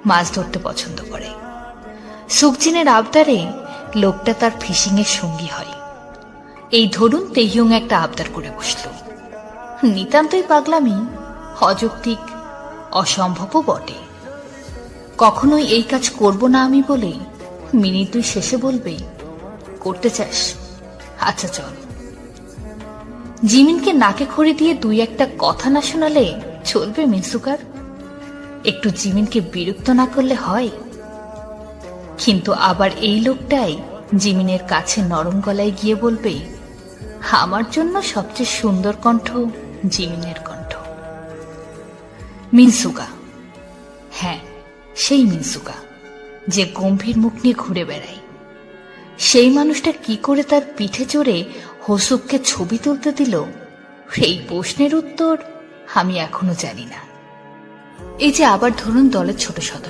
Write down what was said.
মাছ ধরতে পছন্দ করে। সুখজিনের আবদারে লোকটা তার ফিশিং এর সঙ্গী হয়। এই ধরুন তেহিয়ং একটা আবদার করে বসল। নিতান্তই পাগলামি, অযৌক্তিক, অসম্ভবও বটে। কখনোই এই কাজ করব না আমি বলে মিনিট দুই শেষে বলবে, করতে চাস? আচ্ছা চল। জিমিনকে নাকে খড়ি দিয়ে দুই একটা কথা না শোনালে চলবে মিনসুকার? একটু জিমিনকে বিরক্ত না করলে হয়? কিন্তু আবার এই লোকটাই জিমিনের কাছে নরম গলায় গিয়ে বলবে, আমার জন্য সবচেয়ে সুন্দর কণ্ঠ জিমিনের কণ্ঠ। মিনসুকা, হ্যাঁ সেই মিনসুকা যে গম্ভীর মুখ নিয়ে ঘুরে বেড়ায়। সেই মানুষটা কি করে তার পিঠে চড়ে হোসুককে ছবি তুলতে দিল, সেই প্রশ্নের উত্তর আমি এখনো জানি না। এই যে আবার ধরুন দলের ছোট সদস্য